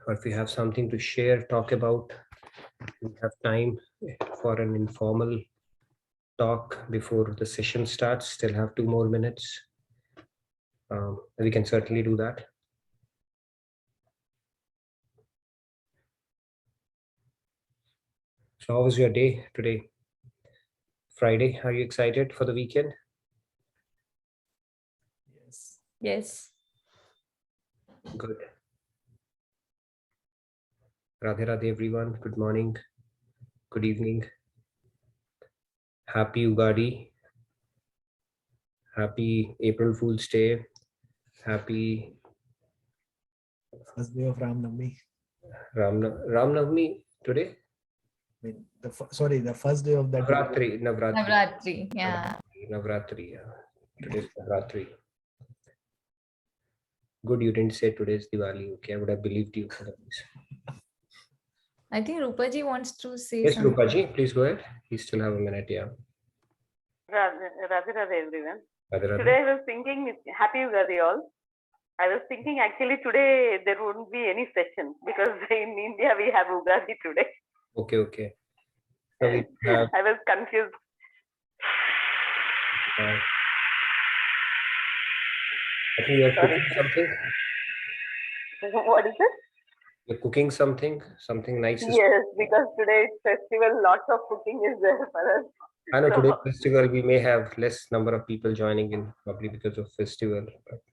or if you have something to share, talk about, we have time for an informal talk before the session starts. Still have 2 more minutes. We can certainly do that. So how was your day today? Friday, are you excited for the weekend? Yes. Yes. Good. Radhe Radhe everyone. Good morning. Good evening. Happy Ugadi. Happy April Fool's Day. Happy First day of Ram Navami. Ram Navami today? I mean, the first day of that. Navratri. Navratri. Yeah. Navratri. Yeah. Today's Navratri. Good, you didn't say today's Diwali. Okay, I would have believed you. I think Rupaji wants to say Yes, something. Rupaji, please go ahead. We still have a minute. Yeah. Radhe Radhe everyone. Radhe Radhe. Today I was thinking, happy Ugadi all. I was thinking actually today there wouldn't be any session because in India we have Ugadi today. Okay, okay. So we have, I was confused. I think you're cooking something. What is it? You're cooking something nice. Yes, because today it's festival, lots of cooking is there for us. I know today's festival we may have less number of people joining in, probably because of festival.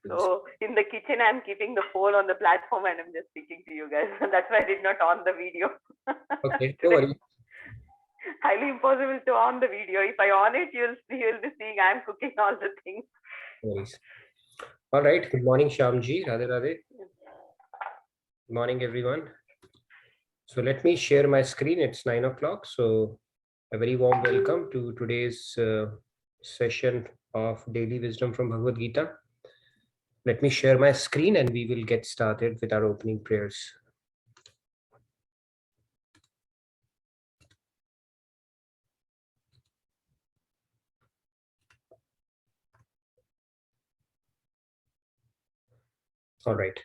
So in the kitchen I'm keeping the phone on the platform and I'm just speaking to you guys. That's why I did not on the video. Okay, no worries. Highly impossible to on the video. If I on it, you'll be seeing I'm cooking all the things. No worries. All right. Good morning, Shyamji. Radhe Radhe. Good morning, everyone. So let me share my screen. It's 9 o'clock. So a very warm welcome to today's session of Daily Wisdom from Bhagavad Gita. Let me share my screen and we will get started with our opening prayers. All right.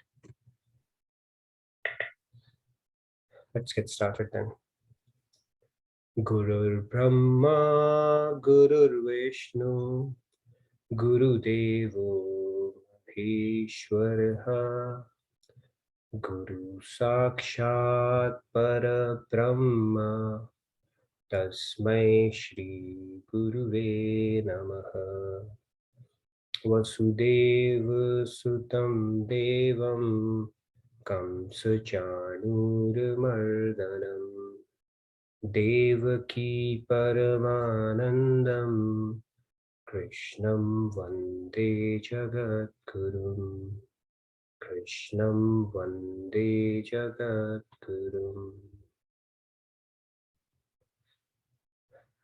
Let's get started then. Gurur Brahma, Gurur Vishnu, Guru Devo Maheshwaraha, Guru Sakshat Parabrahma, Tasmai Shri Guruve Namaha. Vasudeva Sutam Devam Kamsa Chanurmardanam Devaki Paramanandam Krishnam Vande Jagadgurum. Krishnam Vande Jagadgurum.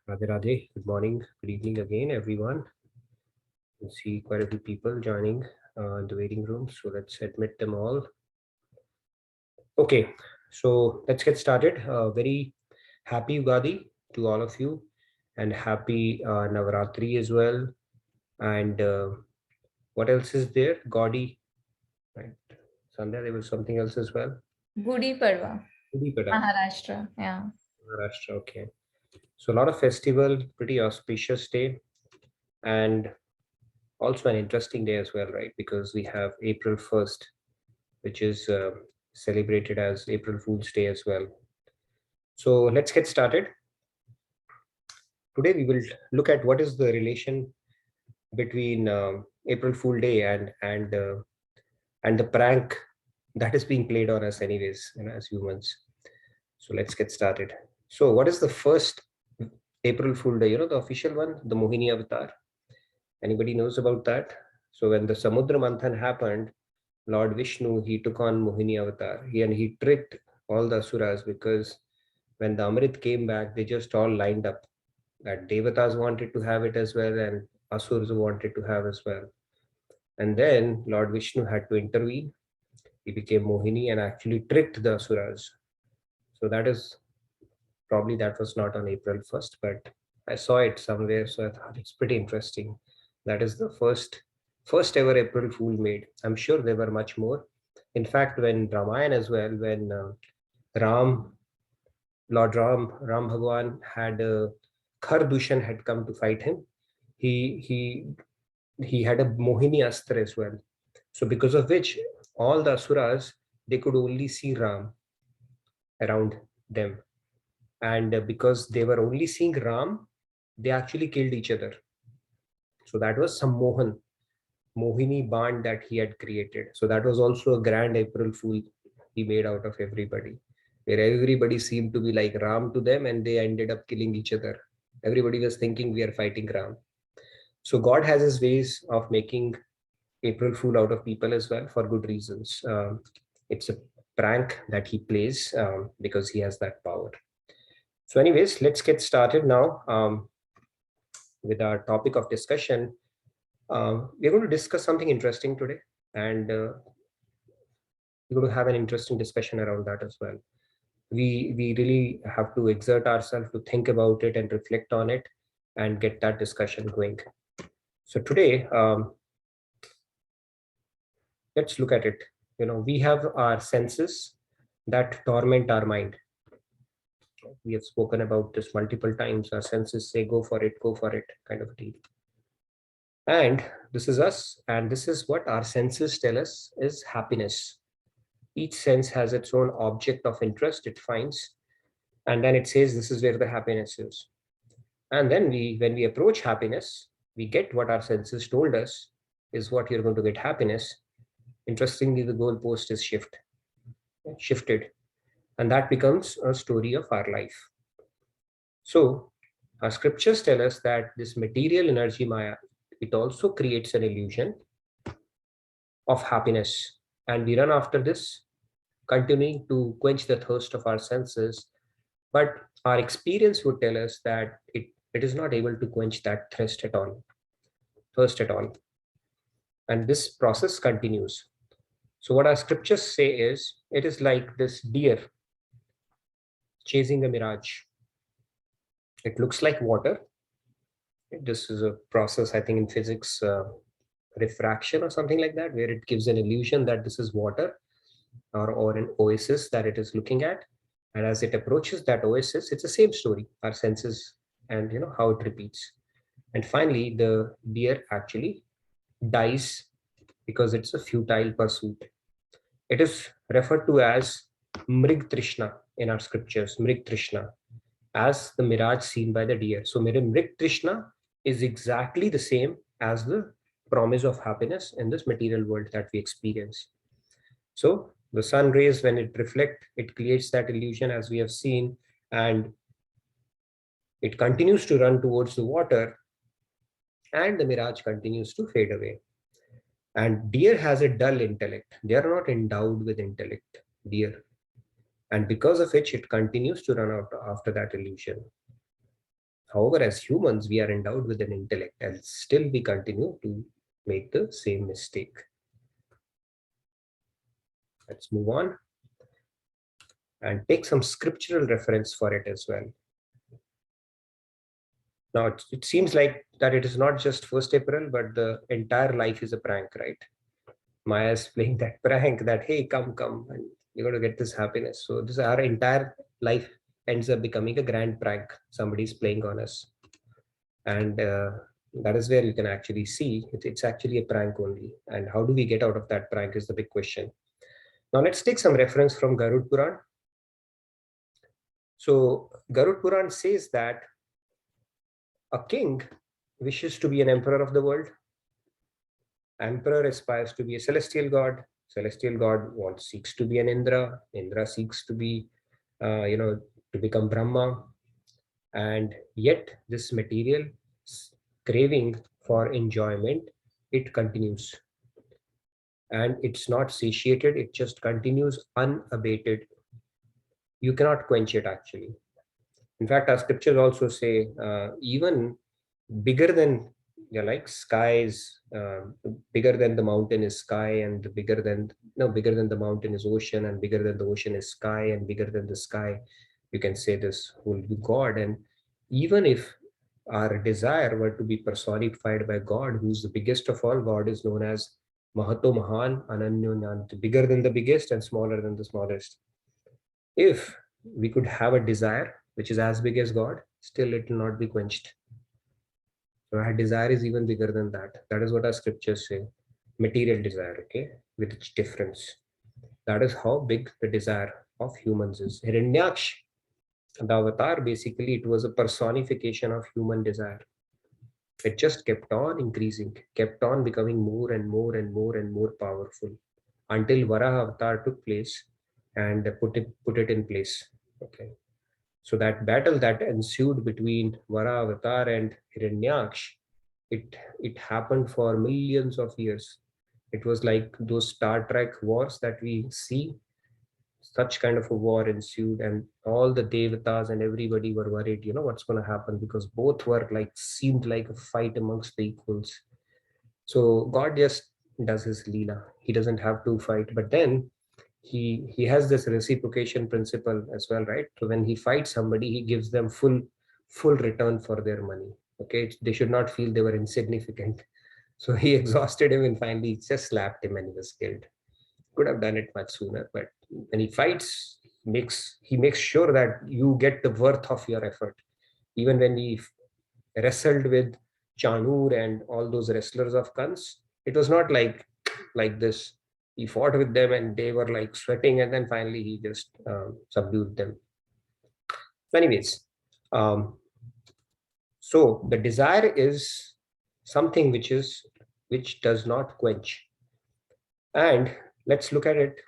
Radhe Radhe. Good morning, good evening again, everyone. You see quite a few people joining in the waiting room, so let's admit them all. Okay, so let's get started. Very happy Ugadi to all of you, and happy Navaratri as well. And what else is there? Gaudi, right? Sandhya, there was something else as well. Gudi Padwa. Gudi Padwa. Maharashtra. Yeah. Maharashtra, okay. So a lot of festival, pretty auspicious day, and also an interesting day as well, right? Because we have April 1st, which is celebrated as April Fool's Day as well. So let's get started. Today we will look at what is the relation between April Fool Day and the prank that is being played on us anyways, as humans. So let's get started. So what is the first April Fool Day? The official one, the Mohini Avatar. Anybody knows about that? So when the Samudra Manthan happened, Lord Vishnu, he took on Mohini Avatar. And he tricked all the Asuras because when the Amrit came back, they just all lined up. That Devatas wanted to have it as well and Asurs wanted to have as well. And then Lord Vishnu had to intervene. He became Mohini and actually tricked the Asuras. So that is probably that was not on April 1st, but I saw it somewhere. So I thought it's pretty interesting. That is the first ever April Fool made. I'm sure there were much more. In fact, when Ramayana as well, when Ram, Lord Ram Bhagwan had Khardushan had come to fight him, he he had a Mohini Astra as well. So because of which all the Asuras, they could only see Ram around them. And because they were only seeing Ram, they actually killed each other. So that was some Mohini band that he had created. So that was also a grand April Fool he made out of everybody, where everybody seemed to be like Ram to them and they ended up killing each other. Everybody was thinking we are fighting Ram. So God has his ways of making April Fool out of people as well for good reasons. It's a prank that he plays because he has that power. So anyways, let's get started now with our topic of discussion. We're going to discuss something interesting today, and we're going to have an interesting discussion around that as well. We really have to exert ourselves to think about it and reflect on it and get that discussion going. So today, let's look at it. We have our senses that torment our mind. We have spoken about this multiple times. Our senses say, go for it, kind of a deal. And this is us, and this is what our senses tell us is happiness. Each sense has its own object of interest it finds, and then it says this is where the happiness is. And then when we approach happiness, we get what our senses told us is what you're going to get happiness. Interestingly, the goalpost is shifted, and that becomes a story of our life. So our scriptures tell us that this material energy Maya, it also creates an illusion of happiness, and we run after this, continuing to quench the thirst of our senses. But our experience would tell us that it is not able to quench that thirst at all. And this process continues. So what our scriptures say is, it is like this deer chasing a mirage. It looks like water. This is a process, I think, in physics, refraction or something like that, where it gives an illusion that this is water or an oasis that it is looking at. And as it approaches that oasis, it's the same story, our senses and how it repeats. And finally, the deer actually dies because it's a futile pursuit. It is referred to as Mrig Trishna in our scriptures, Mrig Trishna, as the mirage seen by the deer. So Mrig Trishna is exactly the same as the promise of happiness in this material world that we experience. So the sun rays, when it reflect, it creates that illusion, as we have seen, and it continues to run towards the water, and the mirage continues to fade away. And deer has a dull intellect. They are not endowed with intellect, deer. And because of which it continues to run out after that illusion. However, as humans, we are endowed with an intellect, and still we continue to make the same mistake. Let's move on and take some scriptural reference for it as well. Now, it seems like that it is not just 1st April, but the entire life is a prank, right? Maya is playing that prank that, hey, come, and you're going to get this happiness. So this our entire life ends up becoming a grand prank. Somebody's playing on us. And that is where you can actually see it's actually a prank only. And how do we get out of that prank is the big question. Now let's take some reference from Garud Puran. So Garud Puran says that a king wishes to be an emperor of the world. Emperor aspires to be a celestial god. Celestial god seeks to be an Indra. Indra seeks to be, to become Brahma. And yet this material craving for enjoyment, it continues. And it's not satiated, it just continues unabated. You cannot quench it actually. In fact, our scriptures also say even bigger than skies, bigger than the mountain is sky, and bigger than the mountain is ocean, and bigger than the ocean is sky, and bigger than the sky, you can say this will be God. And even if our desire were to be personified by God, who's the biggest of all, God is known as Mahato Mahan Ananyo Nyant, bigger than the biggest and smaller than the smallest. If we could have a desire which is as big as God, still it will not be quenched. So our desire is even bigger than that. That is what our scriptures say. Material desire, okay, with its difference. That is how big the desire of humans is. Hiranyaksh, the avatar, basically, it was a personification of human desire. It just kept on increasing, kept on becoming more and more and more and more powerful until Varaha avatar took place and put it in place. Okay. So that battle that ensued between Vara Avatar and Hiranyaksh, it happened for millions of years. It was like those Star Trek wars that we see. Such kind of a war ensued, and all the devatas and everybody were worried, what's going to happen, because both were like seemed like a fight amongst the equals. So God just does his leela. He doesn't have to fight, but then he has this reciprocation principle as well, right? So when he fights somebody, he gives them full return for their money. Okay, they should not feel they were insignificant. So he exhausted him and finally just slapped him and he was killed. Could have done it much sooner, but when he fights, he makes sure that you get the worth of your effort. Even when he wrestled with Chanur and all those wrestlers of Kans, it was not like this. He fought with them and they were like sweating, and then finally he just subdued them. So anyways, um, so the desire is something which does not quench. And let's look at it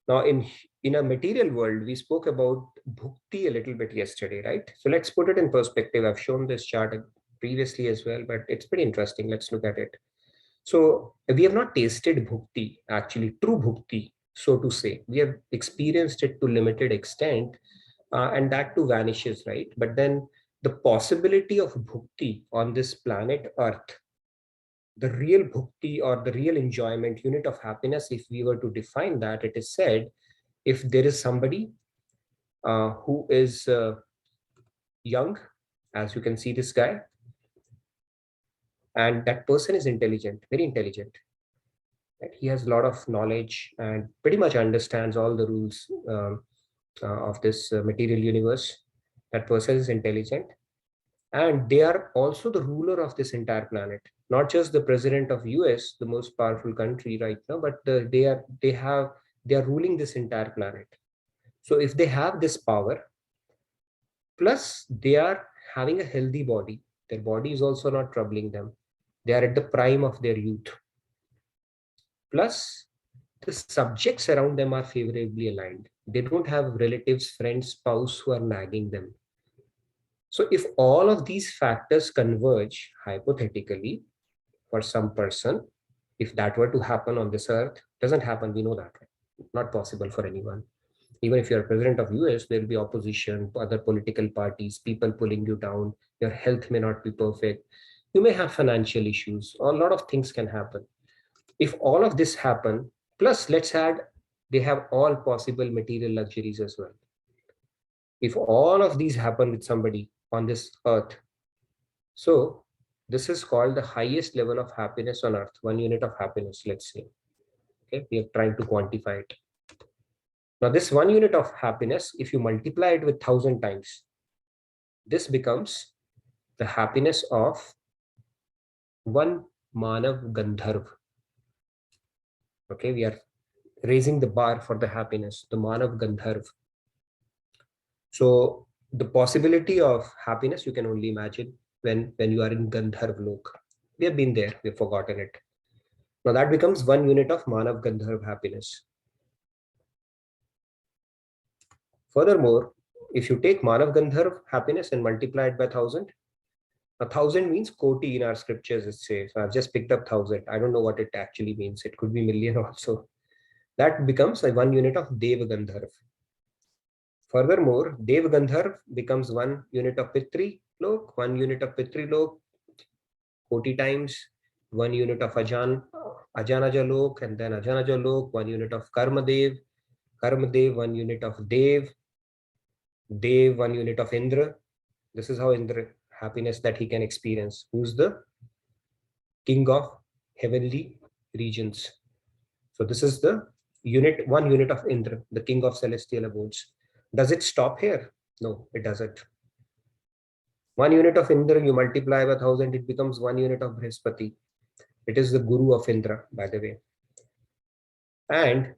now. In a material world, we spoke about bhukti a little bit yesterday, right? So let's put it in perspective. I've shown this chart previously as well, but it's pretty interesting. Let's look at it. So we have not tasted bhukti, actually true bhukti, so to say. We have experienced it to limited extent, and that too vanishes, right? But then the possibility of bhukti on this planet Earth, the real bhukti or the real enjoyment, unit of happiness, if we were to define that, it is said, if there is somebody who is young, as you can see this guy, and that person is intelligent, very intelligent, right? He has a lot of knowledge and pretty much understands all the rules of this material universe. That person is intelligent, and they are also the ruler of this entire planet, not just the president of US, the most powerful country right now, but they are ruling this entire planet. So if they have this power, plus they are having a healthy body, their body is also not troubling them, they are at the prime of their youth, plus the subjects around them are favorably aligned, they don't have relatives, friends, spouse who are nagging them. So if all of these factors converge hypothetically for some person, if that were to happen on this earth, doesn't happen, we know that, right? Not possible for anyone. Even if you're president of US, there will be opposition, other political parties, people pulling you down, your health may not be perfect, you may have financial issues, a lot of things can happen. If all of this happen, plus let's add they have all possible material luxuries as well. If all of these happen with somebody on this earth, so this is called the highest level of happiness on earth, 1 unit of happiness, let's say. Okay, we are trying to quantify it. Now this 1 unit of happiness, if you multiply it with 1,000 times, this becomes the happiness of one Manav Gandharv. Okay, we are raising the bar for the happiness, the Manav Gandharv. So the possibility of happiness you can only imagine when you are in Gandharv Lok. We have been there, we have forgotten it. Now that becomes 1 unit of Manav Gandharv happiness. Furthermore, if you take Manav Gandharv happiness and multiply it by 1,000, 1,000 means koti in our scriptures, it says. So I've just picked up 1,000. I don't know what it actually means. It could be million also. That becomes a 1 unit of Dev Gandharv. Furthermore, Dev Gandharv becomes 1 unit of Pitri Lok, 1 unit of Pitri Lok, koti times, 1 unit of Ajanaja Lok, and then Ajanaja Lok, 1 unit of Karmadev, 1 unit of Dev, 1 unit of Indra. This is how Indra happiness that he can experience. Who's the king of heavenly regions. So this is the one unit of Indra, the king of celestial abodes. Does it stop here? No, it doesn't. 1 unit of Indra, you multiply by 1,000, it becomes 1 unit of Brihaspati. It is the guru of Indra, by the way. And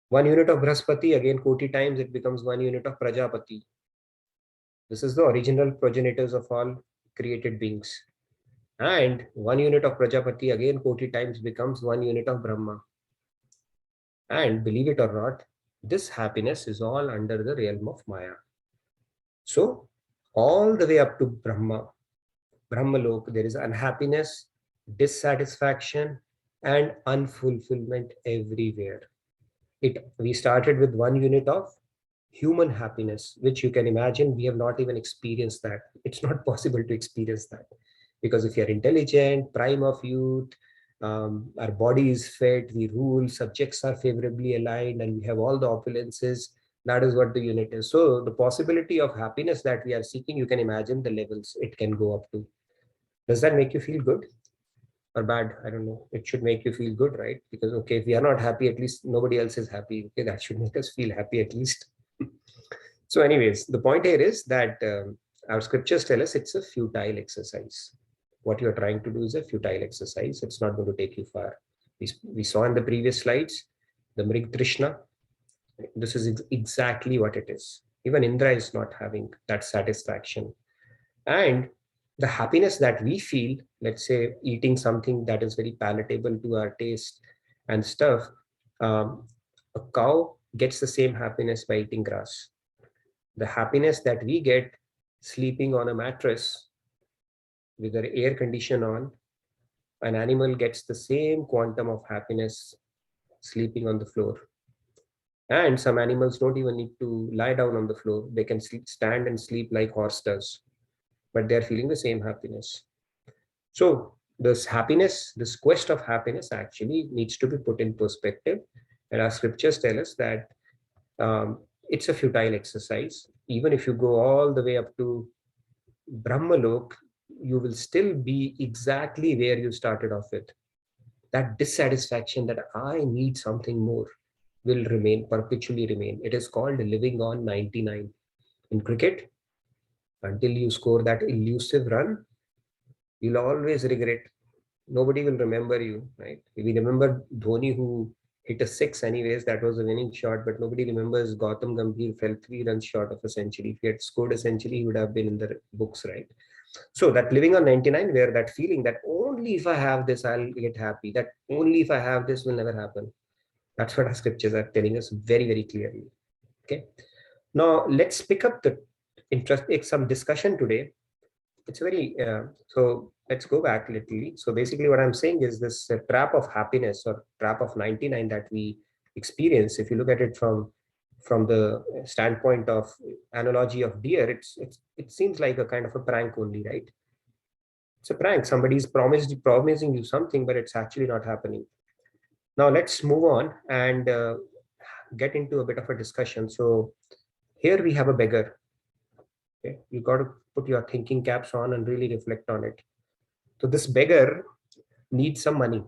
1 unit of Brihaspati, again, Koti times, it becomes 1 unit of Prajapati. This is the original progenitors of all created beings. And 1 unit of Prajapati, again, Koti times, becomes 1 unit of Brahma. And believe it or not, this happiness is all under the realm of Maya. So, all the way up to Brahmalok, there is unhappiness, dissatisfaction, and unfulfillment everywhere. We started with 1 unit of human happiness, which you can imagine we have not even experienced that. It's not possible to experience that. Because if you're intelligent, prime of youth, our body is fit, we rule, subjects are favorably aligned, and we have all the opulences. That is what the unit is. So the possibility of happiness that we are seeking, you can imagine the levels it can go up to. Does that make you feel good or bad? I don't know. It should make you feel good, right? Because, okay, if we are not happy, at least nobody else is happy. Okay, that should make us feel happy at least. So anyways, the point here is that our scriptures tell us it's a futile exercise. What you're trying to do is a futile exercise. It's not going to take you far. We saw in the previous slides, the Mrig Trishna. This is exactly what it is. Even Indra is not having that satisfaction. And the happiness that we feel, let's say eating something that is very palatable to our taste and stuff, a cow gets the same happiness by eating grass. The happiness that we get sleeping on a mattress with the air condition on, an animal gets the same quantum of happiness sleeping on the floor. And some animals don't even need to lie down on the floor. They can stand and sleep like horse does, but they're feeling the same happiness. So this happiness, this quest of happiness actually needs to be put in perspective. And our scriptures tell us that it's a futile exercise. Even if you go all the way up to Brahmalok, you will still be exactly where you started off with. That dissatisfaction that I need something more will perpetually remain. It is called living on 99. In cricket, until you score that elusive run, you'll always regret. Nobody will remember you, right? We remember Dhoni, who hit a six anyways, that was a winning shot, but nobody remembers Gautam Gambhir fell 3 runs short of a century. If he had scored a century, he would have been in the books, right? So that living on 99, where that feeling that only if I have this, I'll get happy, that only if I have this will never happen. That's what our scriptures are telling us very, very clearly. Okay. Now let's pick up some discussion today. It's very, so let's go back literally. So basically what I'm saying is this trap of happiness or trap of 99 that we experience, if you look at it from the standpoint of analogy of deer, it seems like a kind of a prank only, right? It's a prank. Somebody's promising you something, but it's actually not happening. Now let's move on and get into a bit of a discussion. So here we have a beggar. Okay, you got to put your thinking caps on and really reflect on it. So this beggar needs some money.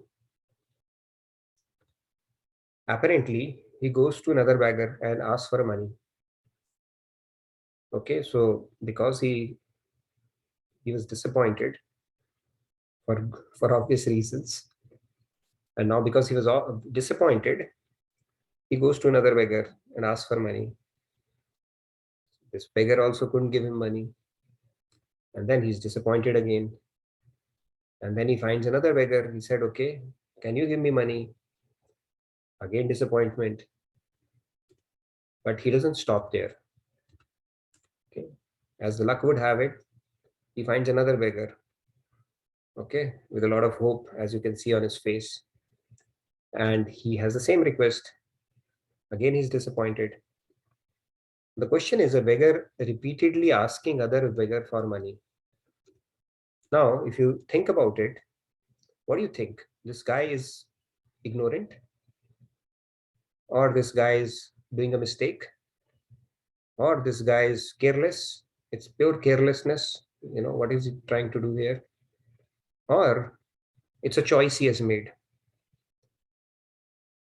Apparently, he goes to another beggar and asks for money. Okay, so because he was disappointed for obvious reasons, and now because he was disappointed, he goes to another beggar and asks for money. This beggar also couldn't give him money, and then he's disappointed again. And then he finds another beggar. He said, okay, can you give me money? Again, disappointment. But he doesn't stop there. Okay. As the luck would have it, he finds another beggar. Okay, with a lot of hope, as you can see on his face. And he has the same request. Again, he's disappointed. The question is, a beggar repeatedly asking other beggar for money. Now, if you think about it, what do you think? This guy is ignorant? Or this guy is doing a mistake? Or this guy is careless? It's pure carelessness. What is he trying to do here? Or it's a choice he has made.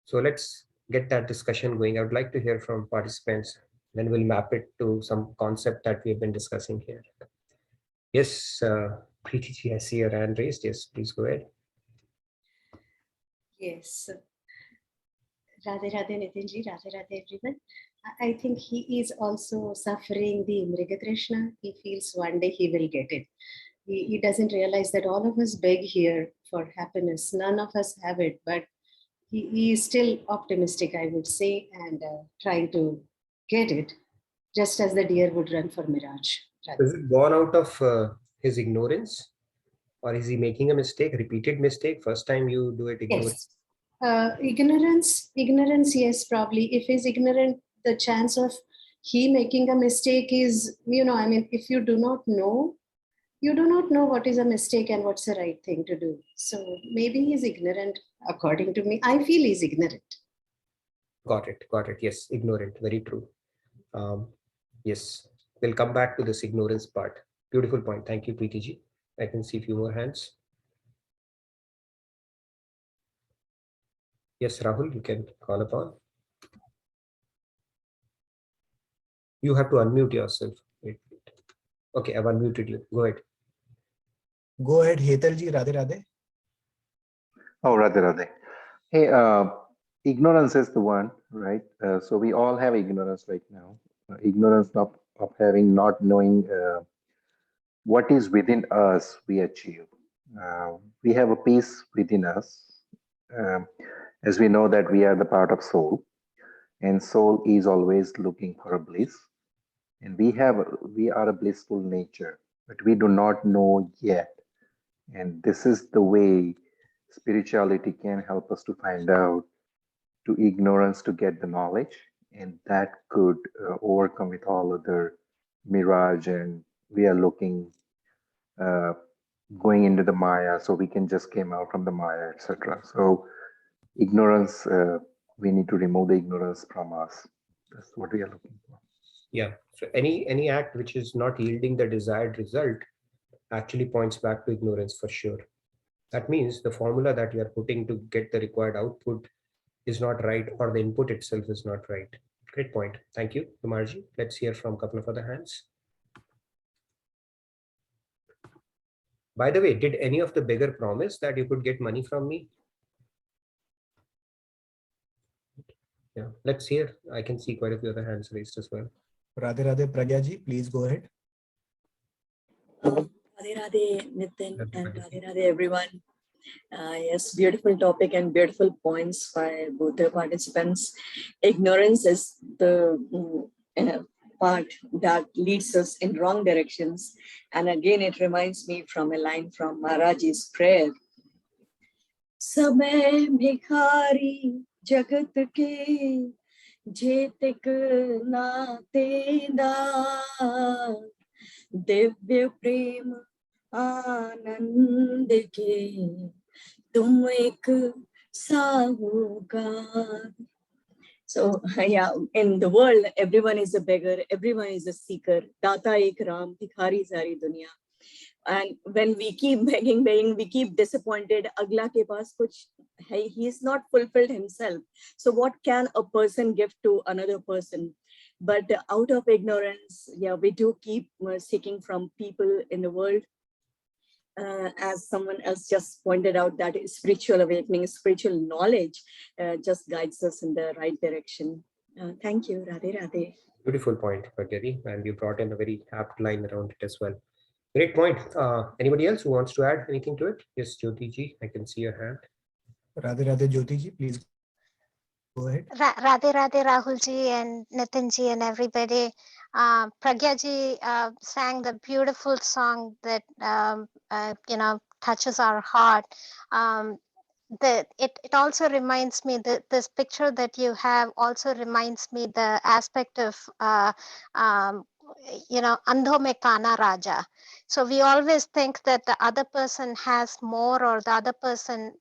So let's get that discussion going. I would like to hear from participants. Then we'll map it to some concept that we have been discussing here. Yes, Preeti ji, I see your hand raised. Yes, please go ahead. Yes. Radhe Radhe Nitinji, Radhe Radhe everyone. I think he is also suffering the Mriga Krishna. He feels one day he will get it. He doesn't realize that all of us beg here for happiness. None of us have it, but he is still optimistic, I would say, and trying to get it, just as the deer would run for Mirage. Is it born out of his ignorance, or is he making a mistake, repeated mistake? First time you do it, ignore. Yes. Ignorance, yes, probably. If he's ignorant, the chance of he making a mistake is, I mean, if you do not know, you do not know what is a mistake and what's the right thing to do. So maybe he's ignorant, according to me. I feel he's ignorant. Got it. Yes, ignorant. Very true. Yes, we'll come back to this ignorance part. Beautiful point. Thank you, Preeti ji. I can see a few more hands. Yes, Rahul, you can call upon. You have to unmute yourself. Wait. Okay, I've unmuted you. Go ahead. Go ahead, Hetal ji. Radhe Radhe. Oh, Radhe Radhe. Hey, ignorance is the one, right? So we all have ignorance right now. Ignorance of having not knowing what is within us we achieve. We have a peace within us. As we know that we are the part of soul, and soul is always looking for a bliss. And we are a blissful nature, but we do not know yet. And this is the way spirituality can help us to find out, to ignorance to get the knowledge, and that could overcome with all other mirage, and we are looking going into the Maya, so we can just came out from the Maya, etc. So ignorance, we need to remove the ignorance from us. That's what we are looking for. Yeah. So any act which is not yielding the desired result actually points back to ignorance for sure. That means the formula that we are putting to get the required output is not right, or the input itself is not right. Great point. Thank you, Kumarji. Let's hear from a couple of other hands. By the way, did any of the beggar promise that you could get money from me? Yeah, let's hear. I can see quite a few other hands raised as well. Radhe Radhe Pragya ji, please go ahead. Radhe Radhe Nitin and Radhe Radhe everyone. Yes, beautiful topic and beautiful points by both the participants. Ignorance is the part that leads us in wrong directions. And again, it reminds me from a line from Maharaj's prayer. Samay bhikhari jagat ke jetik na tenda Divya प्रेम आनंद के तुम एक साहूकार. So yeah, in the world, everyone is a beggar, everyone is a seeker. Data ek Ram, Bhikhari sari dunya. And when we keep begging, we keep disappointed. Agla ke paas kuch hai, he is not fulfilled himself. So what can a person give to another person? But out of ignorance, yeah, we do keep seeking from people in the world. As someone else just pointed out, that spiritual awakening, spiritual knowledge just guides us in the right direction. Thank you, Radhe Radhe. Beautiful point, Bhagyadi, and you brought in a very apt line around it as well. Great point. Anybody else who wants to add anything to it? Yes, Jyoti ji, I can see your hand. Radhe Radhe Jyoti ji, please go ahead. Radhe Radhe Rahul ji and Nitin ji and everybody. Pragya ji sang the beautiful song that touches our heart. It also reminds me that this picture that you have also reminds me the aspect of Andho me kana raja. So we always think that the other person has more, or the other person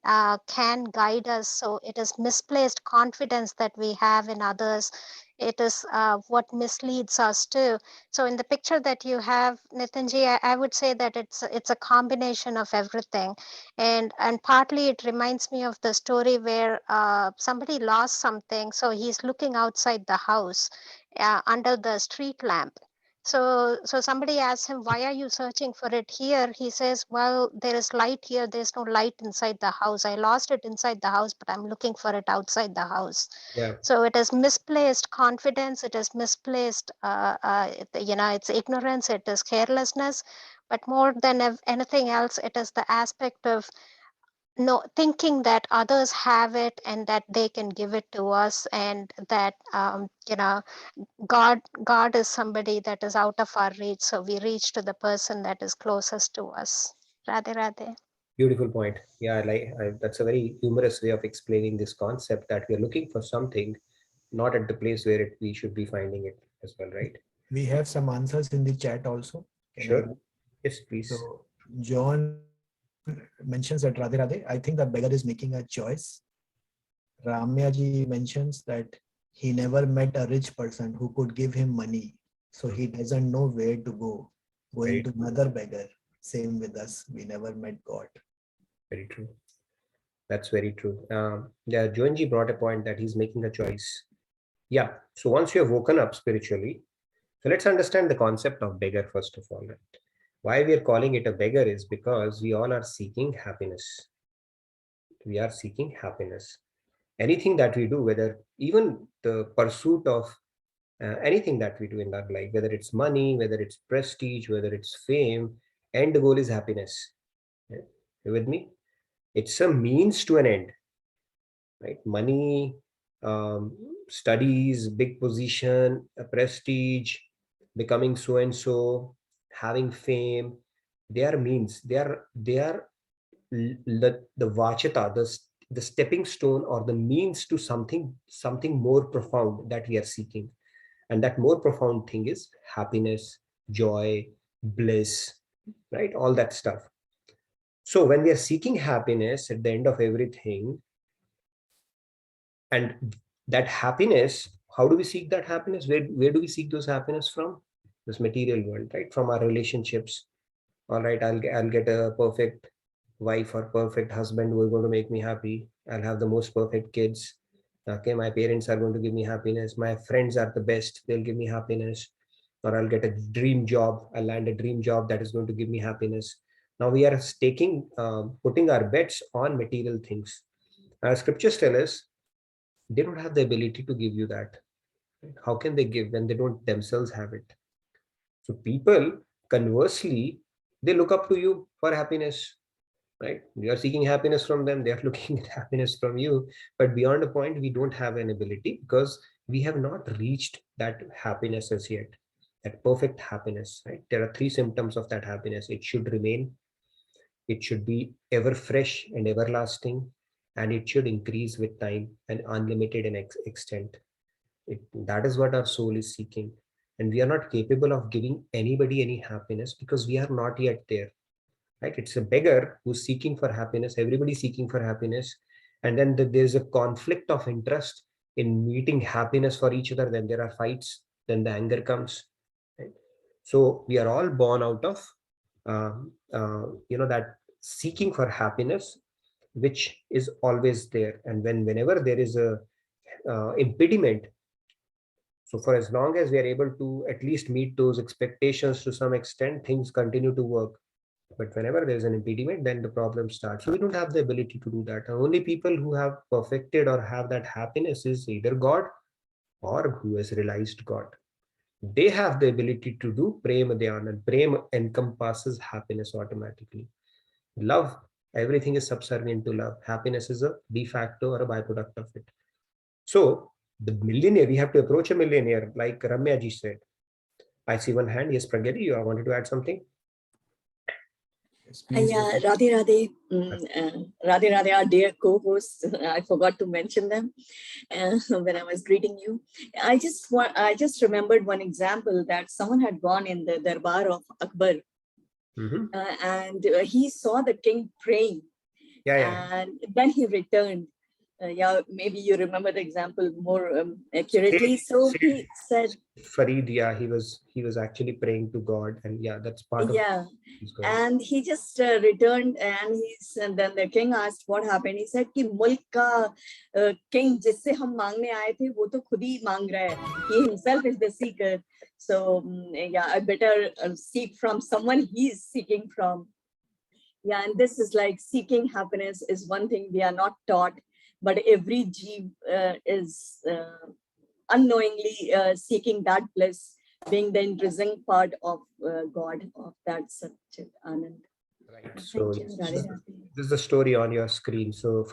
can guide us. So it is misplaced confidence that we have in others. it is what misleads us too. So in the picture that you have, Nitinji, I would say that it's a combination of everything, and partly it reminds me of the story where somebody lost something, so he's looking outside the house under the street lamp. So somebody asks him, why are you searching for it here? He says, well, there is light here. There's no light inside the house. I lost it inside the house, but I'm looking for it outside the house. Yeah. So it is misplaced confidence. It is misplaced, it's ignorance. It is carelessness. But more than anything else, it is the aspect of no thinking that others have it and that they can give it to us, and that God is somebody that is out of our reach, so we reach to the person that is closest to us. Radhe Radhe. Beautiful point. Yeah, that's a very humorous way of explaining this concept, that we are looking for something, not at the place where we should be finding it as well, right? We have some answers in the chat also. Can I Sure. read? Yes, please. So John mentions that Radhe Radhe, I think the beggar is making a choice. Ramya ji mentions that he never met a rich person who could give him money, so he doesn't know where to go. Going to another beggar. Same with us. We never met God. Very true. That's very true. Yeah, Joanji brought a point that he's making a choice. Yeah. So once you have woken up spiritually, so let's understand the concept of beggar first of all. Right? Why we are calling it a beggar is because we all are seeking happiness. We are seeking happiness. Anything that we do, whether even the pursuit of anything that we do in our life, whether it's money, whether it's prestige, whether it's fame, and the goal is happiness. Right? You with me? It's a means to an end, right? Money, studies, big position, a prestige, becoming so and so, having fame. They are means. They are the vachata, the stepping stone or the means to something more profound that we are seeking. And that more profound thing is happiness, joy, bliss, right? All that stuff. So when we are seeking happiness at the end of everything, and that happiness, how do we seek that happiness? Where do we seek those happiness from? This material world, right? From our relationships. All right, I'll get a perfect wife or perfect husband who are going to make me happy. I'll have the most perfect kids. Okay, my parents are going to give me happiness. My friends are the best. They'll give me happiness. Or I'll get a dream job. I'll land a dream job that is going to give me happiness. Now we are putting our bets on material things. Scriptures tell us they don't have the ability to give you that. How can they give when they don't themselves have it? So people, conversely, they look up to you for happiness, right? You are seeking happiness from them. They are looking at happiness from you. But beyond a point, we don't have an ability because we have not reached that happiness as yet, that perfect happiness, right? There are three symptoms of that happiness. It should remain, it should be ever fresh and everlasting, and it should increase with time and unlimited in extent. That is what our soul is seeking. And we are not capable of giving anybody any happiness because we are not yet there, right? It's a beggar who's seeking for happiness. Everybody's seeking for happiness. And then there's a conflict of interest in meeting happiness for each other. Then there are fights. Then the anger comes. Right? So we are all born out of, that seeking for happiness, which is always there. And whenever there is a impediment, so for as long as we are able to at least meet those expectations to some extent, things continue to work. But whenever there's an impediment, then the problem starts. So we don't have the ability to do that. The only people who have perfected or have that happiness is either God or who has realized God. They have the ability to do prema dhyan, and prema encompasses happiness automatically. Love, everything is subservient to love. Happiness is a de facto or a byproduct of it. So the millionaire, we have to approach a millionaire, like Ramya ji said. I see one hand. Yes, Pragya, you wanted to add something? Yes, please. Yeah, Radhe Radhe, Radhe Radhe, our dear co-hosts. I forgot to mention them when I was greeting you. I just remembered one example that someone had gone in the darbar of Akbar, and he saw the king praying, Yeah. and then he returned. Yeah, maybe you remember the example more accurately. So he said, Farid, yeah, he was actually praying to God, and yeah, that's part of yeah, his God. and he just returned, and then the king asked what happened. He said कि मुल्क का king जिससे हम मांगने आए थे वो तो खुद ही मांग रहा है. He himself is the seeker. So yeah, I better seek from someone he is seeking from. Yeah, and this is like seeking happiness is one thing we are not taught, but every jeev is unknowingly seeking that bliss, being the intrinsic part of God, of that Satchit Anand. Right. So Thank you, Radhe Radhe. this is the story on your screen. So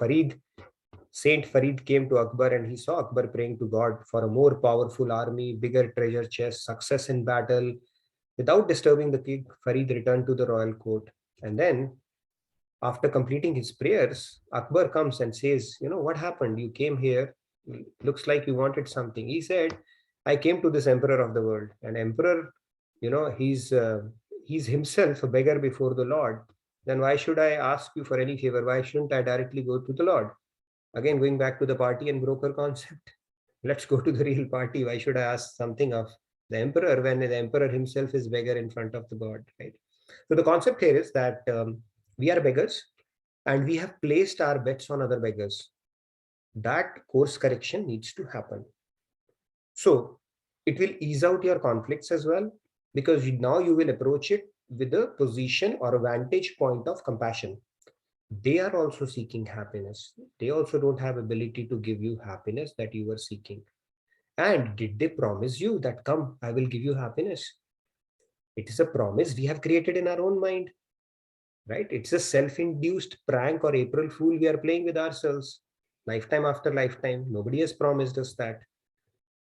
Saint Farid came to Akbar and he saw Akbar praying to God for a more powerful army, bigger treasure chest, success in battle. Without disturbing the king, Farid returned to the royal court. And then, after completing his prayers, Akbar comes and says, what happened? You came here. Looks like you wanted something. He said, I came to this emperor of the world. An emperor, he's himself a beggar before the Lord. Then why should I ask you for any favor? Why shouldn't I directly go to the Lord? Again, going back to the party and broker concept. Let's go to the real party. Why should I ask something of the emperor when the emperor himself is beggar in front of the God, right? So the concept here is that we are beggars and we have placed our bets on other beggars. That course correction needs to happen. So it will ease out your conflicts as well, because now you will approach it with a position or a vantage point of compassion. They are also seeking happiness. They also don't have ability to give you happiness that you were seeking. And did they promise you that, come, I will give you happiness? It is a promise we have created in our own mind, right? It's a self-induced prank or April Fool we are playing with ourselves, lifetime after lifetime. Nobody has promised us that.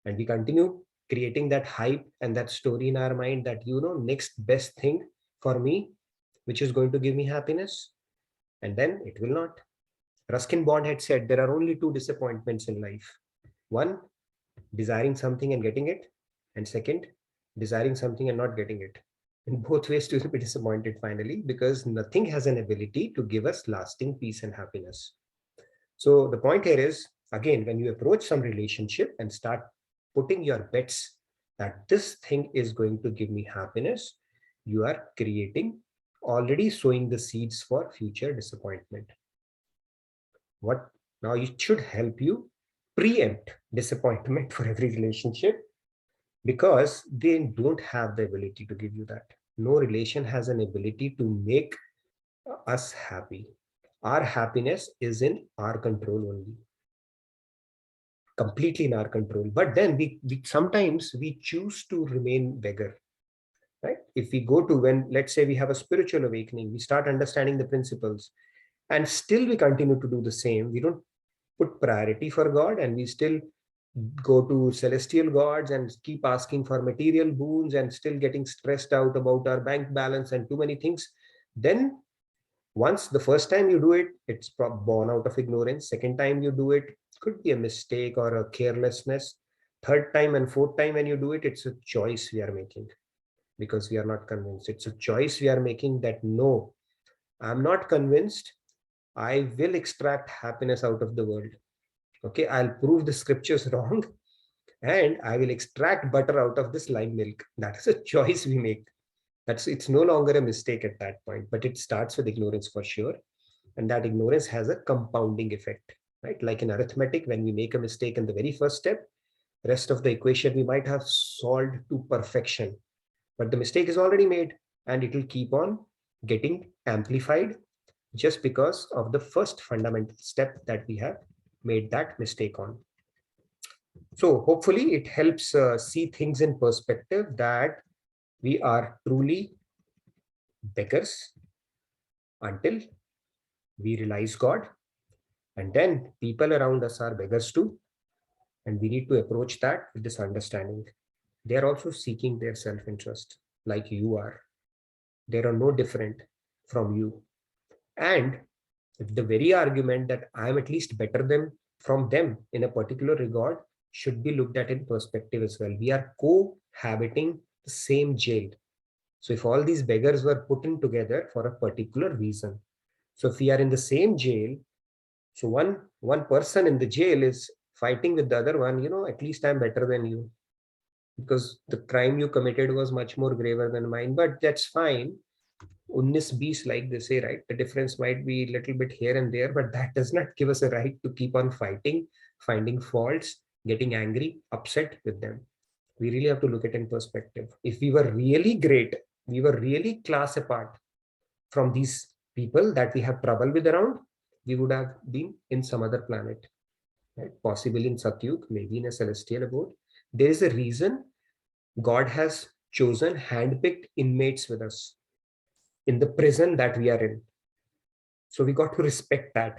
And we continue creating that hype and that story in our mind that, next best thing for me, which is going to give me happiness. And then it will not. Ruskin Bond had said there are only two disappointments in life. One, desiring something and getting it. And second, desiring something and not getting it. In both ways, to be disappointed finally, because nothing has an ability to give us lasting peace and happiness. So the point here is, again, when you approach some relationship and start putting your bets that this thing is going to give me happiness, you are already sowing the seeds for future disappointment. What now it should help you preempt disappointment for every relationship, because they don't have the ability to give you that. No relation has an ability to make us happy. Our happiness is in our control only, completely in our control. But then we sometimes we choose to remain beggar, right? If we go to, when let's say we have a spiritual awakening, we start understanding the principles, and still we continue to do the same. We don't put priority for God, and we still go to celestial gods and keep asking for material boons and still getting stressed out about our bank balance and too many things. Then once the first time you do it, it's born out of ignorance. Second time you do it, could be a mistake or a carelessness. Third time and fourth time when you do it, it's a choice we are making, because we are not convinced. It's a choice we are making that, no, I'm not convinced. I will extract happiness out of the world. Okay, I'll prove the scriptures wrong and I will extract butter out of this lime milk. That is a choice we make. It's no longer a mistake at that point, but it starts with ignorance for sure. And that ignorance has a compounding effect, right? Like in arithmetic, when we make a mistake in the very first step, rest of the equation we might have solved to perfection, but the mistake is already made and it will keep on getting amplified just because of the first fundamental step that we have made that mistake on. So hopefully it helps see things in perspective, that we are truly beggars until we realize God, and then people around us are beggars too, and we need to approach that with this understanding. They are also seeking their self-interest like you are. They are no different from you. And if the very argument that I am at least better than from them in a particular regard should be looked at in perspective as well. We are cohabiting the same jail. So if all these beggars were put in together for a particular reason, so if we are in the same jail, So one person in the jail is fighting with the other one, at least I'm better than you, because the crime you committed was much more graver than mine, but that's fine. 19-20, like they say, right? The difference might be a little bit here and there, but that does not give us a right to keep on fighting, finding faults, getting angry, upset with them. We really have to look at it in perspective. If we were really great, we were really class apart from these people that we have trouble with around, we would have been in some other planet, right? Possibly in Satyug, maybe in a celestial abode. There is a reason God has chosen handpicked inmates with us in the prison that we are in. So we got to respect that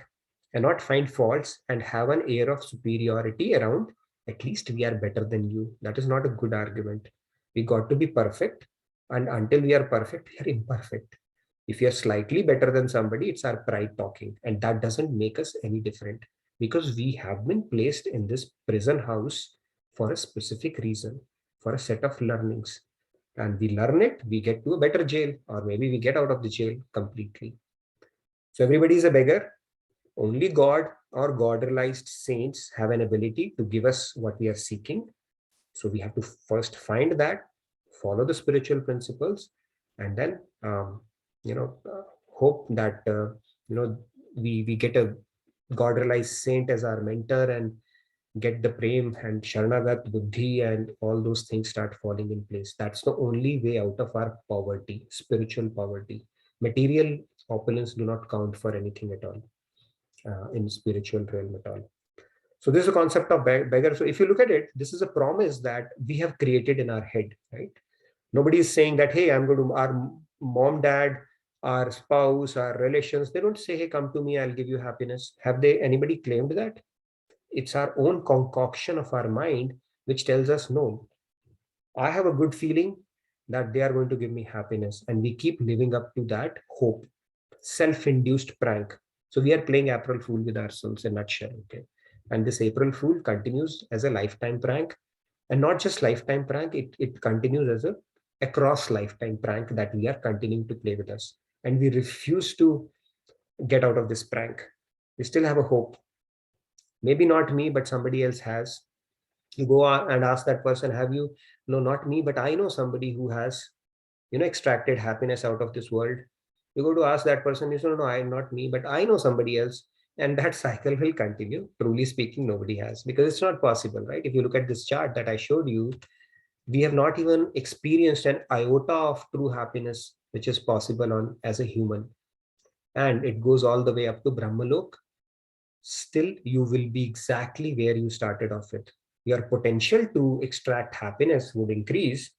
and not find faults and have an air of superiority around. At least we are better than you. That is not a good argument. We got to be perfect. And until we are perfect, we are imperfect. If you are slightly better than somebody, it's our pride talking. And that doesn't make us any different, because we have been placed in this prison house for a specific reason, for a set of learnings. And we learn it, we get to a better jail, or maybe we get out of the jail completely. So everybody is a beggar. Only God or God-realized saints have an ability to give us what we are seeking. So we have to first find that, follow the spiritual principles, and then hope that we get a God-realized saint as our mentor and get the prem and sharanagat buddhi and all those things start falling in place. That's the only way out of our poverty, spiritual poverty. Material opulence do not count for anything at all in spiritual realm at all. So this is a concept of beggar. So if you look at it, this is a promise that we have created in our head, right? Nobody is saying that, hey, I'm going to, our mom, dad, our spouse, our relations, they don't say, hey, come to me, I'll give you happiness. Have they, anybody claimed that? It's our own concoction of our mind which tells us, no, I have a good feeling that they are going to give me happiness, and we keep living up to that hope. Self-induced prank. So we are playing April Fool with ourselves in a nutshell. Okay, and this April Fool continues as a lifetime prank, and not just lifetime prank. It continues as a across lifetime prank that we are continuing to play with us, and we refuse to get out of this prank. We still have a hope. Maybe not me, but somebody else has. You go and ask that person, have you? No, not me, but I know somebody who has extracted happiness out of this world. You go to ask that person, you say, no, I'm not me, but I know somebody else. And that cycle will continue. Truly speaking, nobody has, because it's not possible, right? If you look at this chart that I showed you, we have not even experienced an iota of true happiness, which is possible on as a human. And it goes all the way up to Brahmalok. Still, you will be exactly where you started off with. Your potential to extract happiness would increase,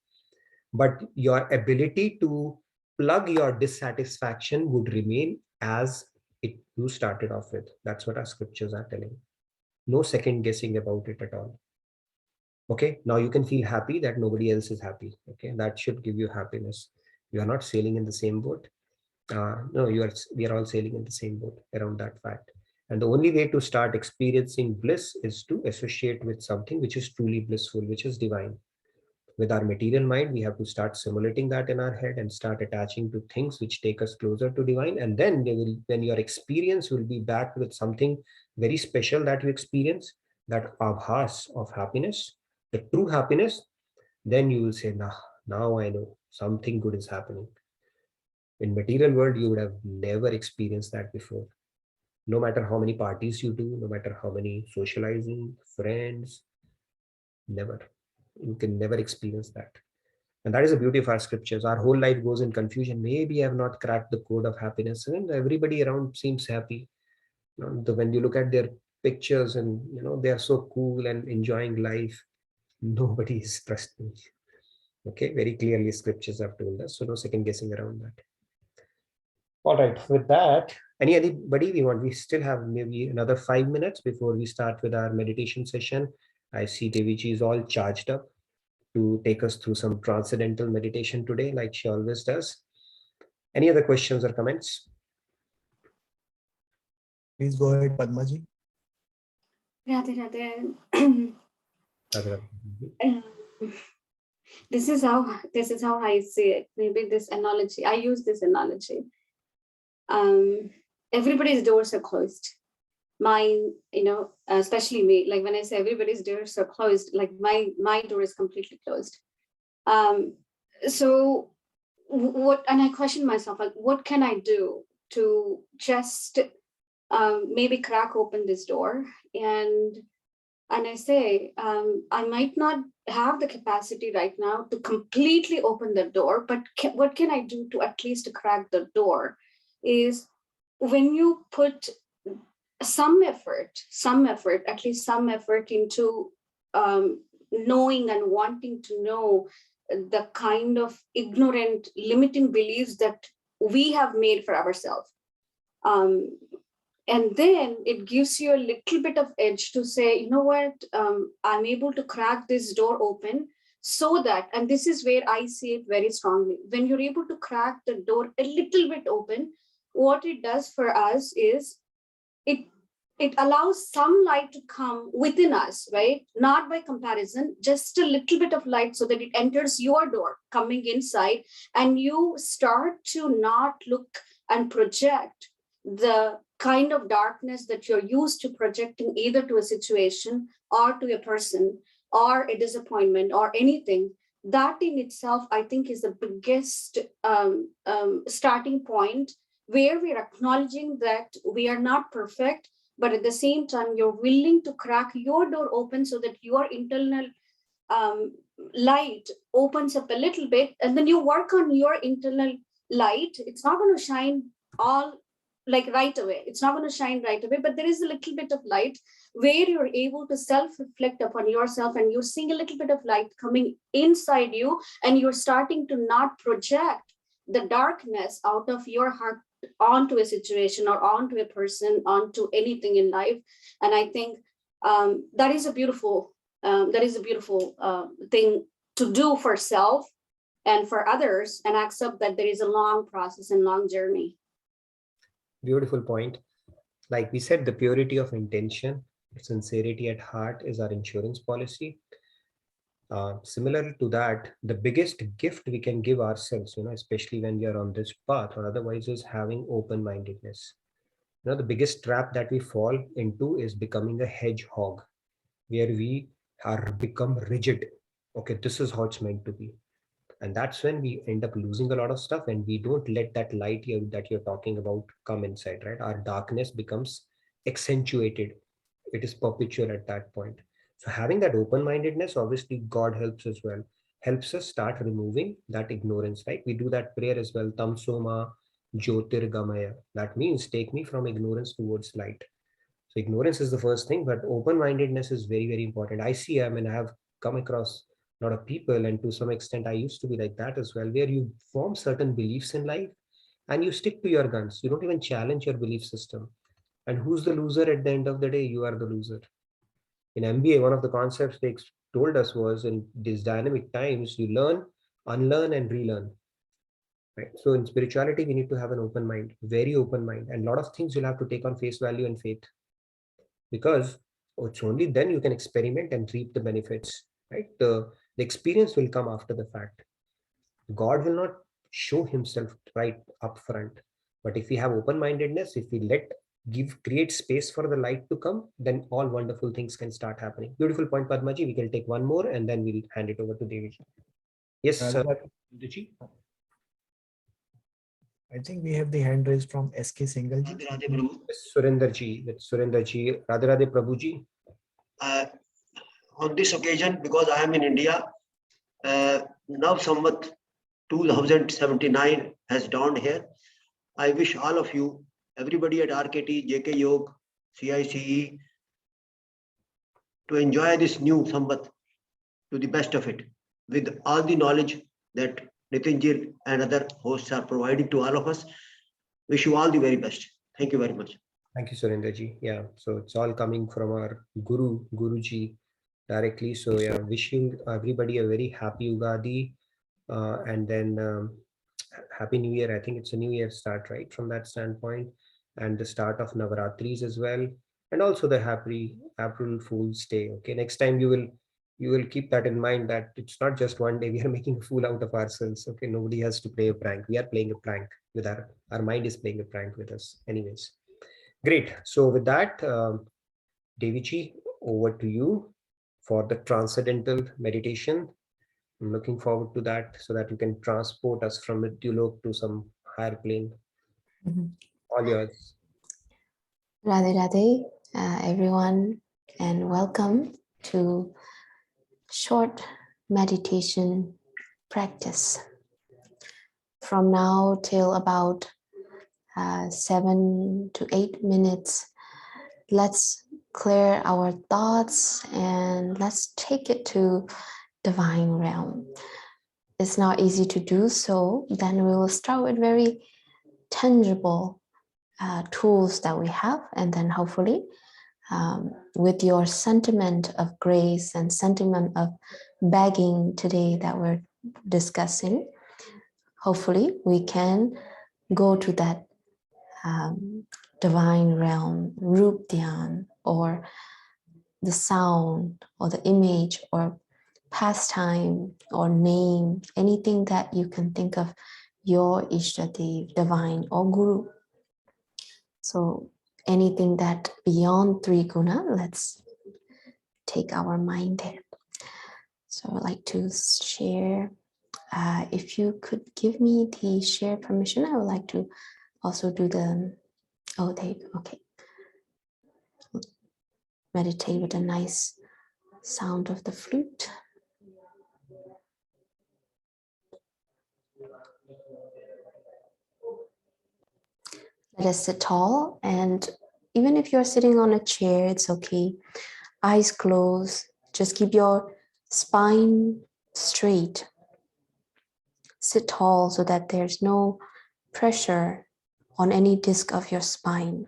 but your ability to plug your dissatisfaction would remain as you started off with. That's what our scriptures are telling. No second guessing about it at all. Okay, now you can feel happy that nobody else is happy. Okay, that should give you happiness. You are not sailing in the same boat. No, we are all sailing in the same boat around that fact. And the only way to start experiencing bliss is to associate with something which is truly blissful, which is divine. With our material mind, we have to start simulating that in our head and start attaching to things which take us closer to divine. And then when your experience will be backed with something very special that you experience, that abhas of happiness, the true happiness, then you will say, nah, now I know something good is happening. In material world, you would have never experienced that before. No matter how many parties you do, no matter how many socializing, friends, never. You can never experience that. And that is the beauty of our scriptures. Our whole life goes in confusion. Maybe I have not cracked the code of happiness, and everybody around seems happy. When you look at their pictures and they are so cool and enjoying life, nobody is trusting. Okay, very clearly scriptures have told us, so no second guessing around that. All right, with that, anybody we still have maybe another 5 minutes before we start with our meditation session. I see Deviji is all charged up to take us through some transcendental meditation today, like she always does. Any other questions or comments? Please go ahead, Padmaji. Radhe Radhe. This is how I see it. Maybe this analogy, I use this analogy. Everybody's doors are closed. mine, especially me, like when I say everybody's doors are closed, like my door is completely closed. So what, and I question myself, like, what can I do to just maybe crack open this door? And I say, I might not have the capacity right now to completely open the door, but what can I do to at least crack the door? Is when you put some effort, at least some effort into knowing and wanting to know the kind of ignorant, limiting beliefs that we have made for ourselves. And then it gives you a little bit of edge to say, you know what, I'm able to crack this door open so that, and this is where I see it very strongly, when you're able to crack the door a little bit open, what it does for us is it allows some light to come within us, right? Not by comparison, just a little bit of light so that it enters your door coming inside, and you start to not look and project the kind of darkness that you're used to projecting either to a situation or to a person or a disappointment or anything. That in itself, I think, is the biggest starting point, where we're acknowledging that we are not perfect, but at the same time, you're willing to crack your door open so that your internal light opens up a little bit, and then you work on your internal light. It's not going to shine all like right away. It's not going to shine right away, but there is a little bit of light where you're able to self-reflect upon yourself, and you're seeing a little bit of light coming inside you, and you're starting to not project the darkness out of your heart onto a situation or onto a person, onto anything in life. And I think that is a beautiful thing to do for self and for others, and accept that there is a long process and long journey. Beautiful point. Like we said, the purity of intention, sincerity at heart is our insurance policy. Similar to that, the biggest gift we can give ourselves, especially when we are on this path or otherwise, is having open-mindedness. The biggest trap that we fall into is becoming a hedgehog, where we are become rigid. Okay, this is how it's meant to be. And that's when we end up losing a lot of stuff, and we don't let that light that you're talking about come inside, right? Our darkness becomes accentuated. It is perpetual at that point. So having that open-mindedness, obviously God helps as well, helps us start removing that ignorance, right? We do that prayer as well, Tamsoma Jyotirgamaya. That means take me from ignorance towards light. So ignorance is the first thing, but open-mindedness is very, very important. I have come across a lot of people, and to some extent, I used to be like that as well, where you form certain beliefs in life and you stick to your guns. You don't even challenge your belief system. And who's the loser at the end of the day? You are the loser. In MBA, one of the concepts they told us was, in these dynamic times, you learn, unlearn, and relearn. Right? So in spirituality, we need to have an open mind, very open mind, and a lot of things you'll have to take on face value and faith, because it's only then you can experiment and reap the benefits, right? The experience will come after the fact. God will not show himself right up front, but if we have open-mindedness, if we create space for the light to come, then all wonderful things can start happening. Beautiful point, Padmaji. We can take one more and then we'll hand it over to Devi. Yes, sir. I think we have the hand raised from SK Singalji. Surendarji, Radhe Radhe Prabhuji. On this occasion, because I am in India, now Samvat 2079 has dawned here. I wish all of you, everybody at RKT, JK Yog, CICE, to enjoy this new Samvat to the best of it, with all the knowledge that Nitinji and other hosts are providing to all of us. Wish you all the very best. Thank you very much. Thank you, Surendraji. Yeah, so it's all coming from our Guruji directly. So yeah, wishing everybody a very happy Ugadi, and then Happy New Year. I think it's a New Year start, right? From that standpoint, and the start of Navaratris as well, and also the happy April Fool's Day. Okay, next time you will keep that in mind, that it's not just one day we are making a fool out of ourselves. Okay, nobody has to play a prank. We are playing a prank with our mind is playing a prank with us anyways. Great. So with that, Devichi, over to you for the transcendental meditation. I'm looking forward to that so that you can transport us from Mrityulok to some higher plane. All yours. Radhe Radhe, everyone, and welcome to short meditation practice. From now till about 7 to 8 minutes, let's clear our thoughts and let's take it to divine realm. It's not easy to do so. Then we will start with very tangible tools that we have, and then hopefully with your sentiment of grace and sentiment of begging today that we're discussing, hopefully we can go to that divine realm, Rup Dhyan, or the sound or the image or pastime or name, anything that you can think of your Ishtadev, divine or Guru. So anything that beyond three guna, let's take our mind there. So I'd like to share, if you could give me the share permission, I would like to also do the, oh, there you go, okay. Meditate with a nice sound of the flute. Let us sit tall, and even if you're sitting on a chair, it's okay. Eyes closed, just keep your spine straight. Sit tall so that there's no pressure on any disc of your spine.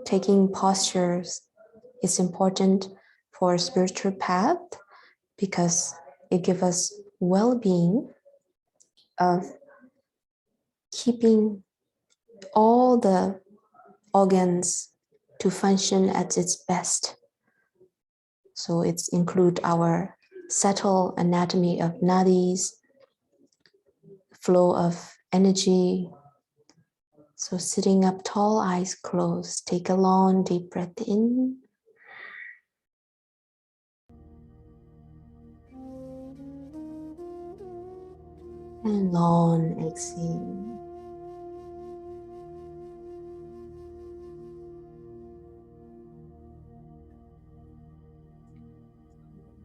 Taking postures is important for a spiritual path because it gives us well-being of keeping all the organs to function at its best. So it's include our subtle anatomy of nadis, flow of energy. So sitting up tall, eyes closed, take a long deep breath in. And long exhale.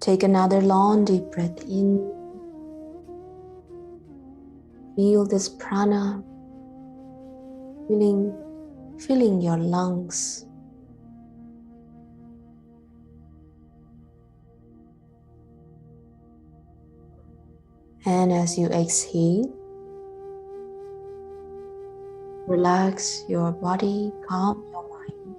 Take another long deep breath in. Feel this prana filling your lungs. And as you exhale, relax your body, calm your mind.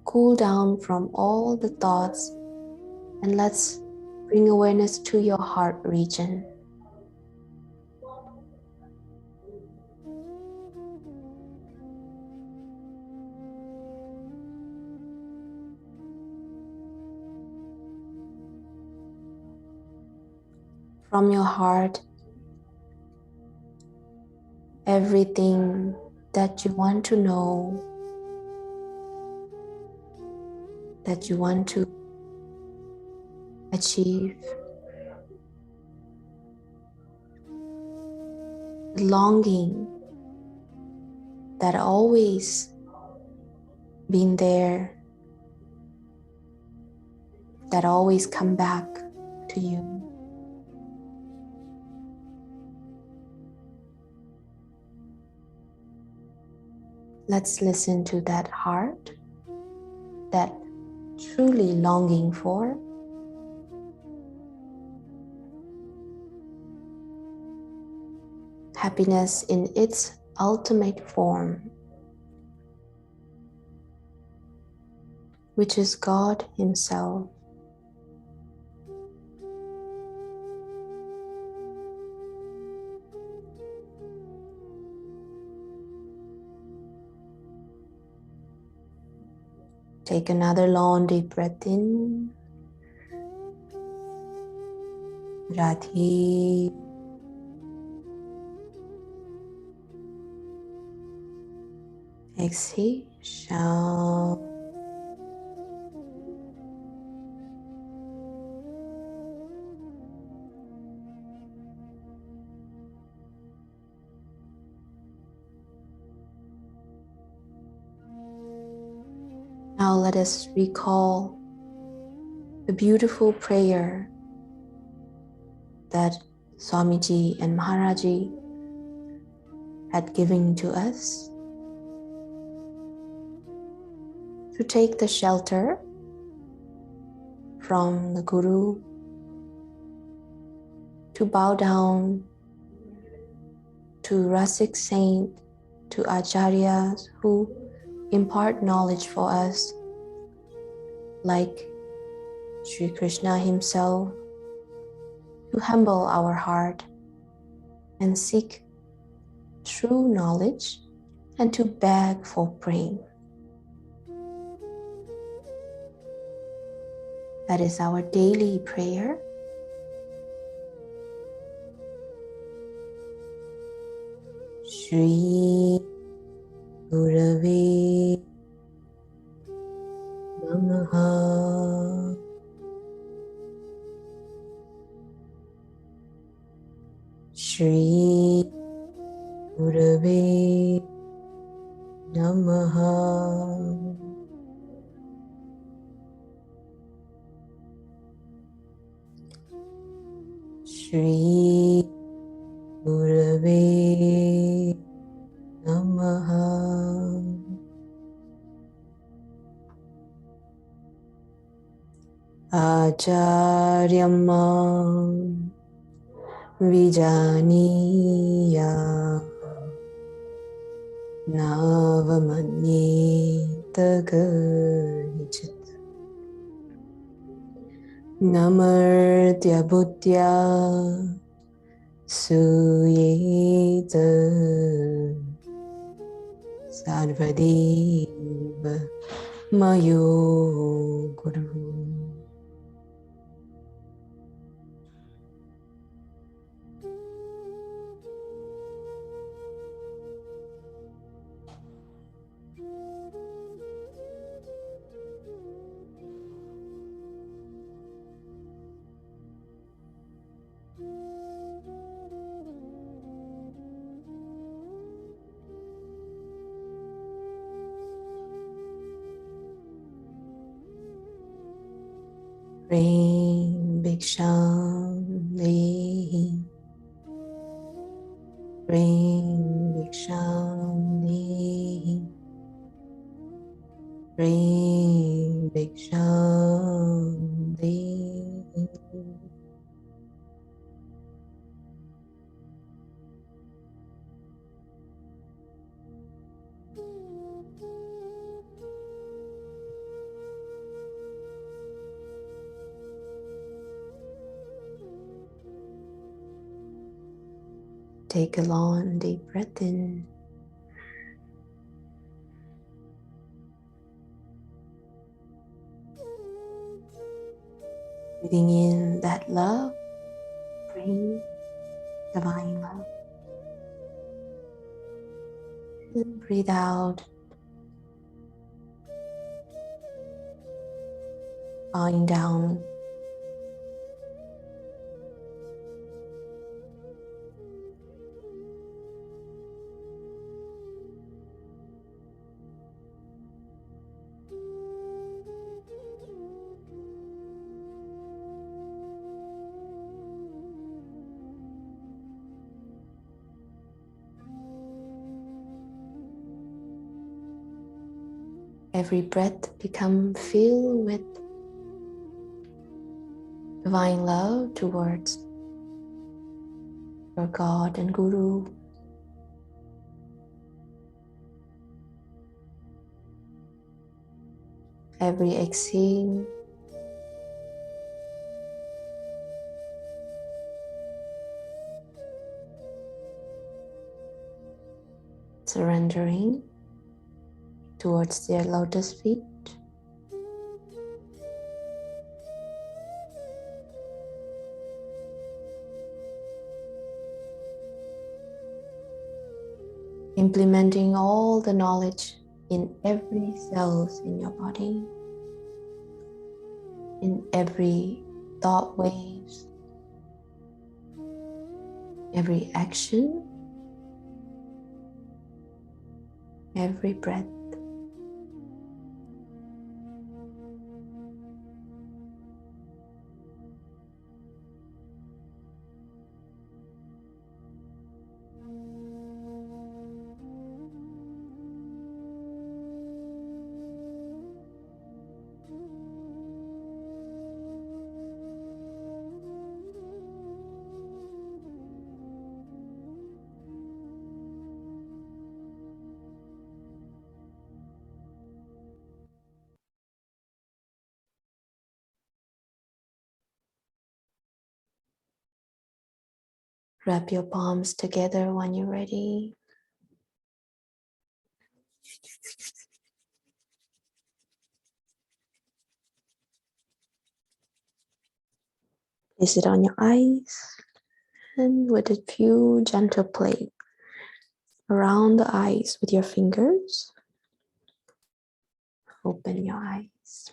Cool down from all the thoughts, and let's bring awareness to your heart region. From your heart, everything that you want to know, that you want to achieve, the longing that always been there, that always come back to you. Let's listen to that heart, that truly longing for. Happiness in its ultimate form, which is God Himself. Take another long deep breath in. Radhe, exhale. Now let us recall the beautiful prayer that Swamiji and Maharaji had given to us to take the shelter from the Guru, to bow down to Rasik Saint, to Acharyas who impart knowledge for us, like Sri Krishna himself, to humble our heart and seek true knowledge and to beg for praying. That is our daily prayer. Shri Gurave Namaha. Shri Gurave Namaha. Shri Gurave Namaha. Acharyamam Vijaniya Navamanyeta Gurnichit Namartya Bhutya Suyeta Sarvadeva Mayo Guru. Bring Bhiksham Dehi. Bring Bhiksham Dehi. Bring Bhiksham Dehi. Take a long deep breath in. Breathing in that love, bring divine love. And breathe out, bowing down. Every breath become filled with divine love towards your God and Guru. Every exhale surrendering towards their lotus feet. Implementing all the knowledge in every cells in your body, in every thought waves, every action, every breath. Wrap your palms together when you're ready. Place it on your eyes and with a few gentle play around the eyes with your fingers. Open your eyes.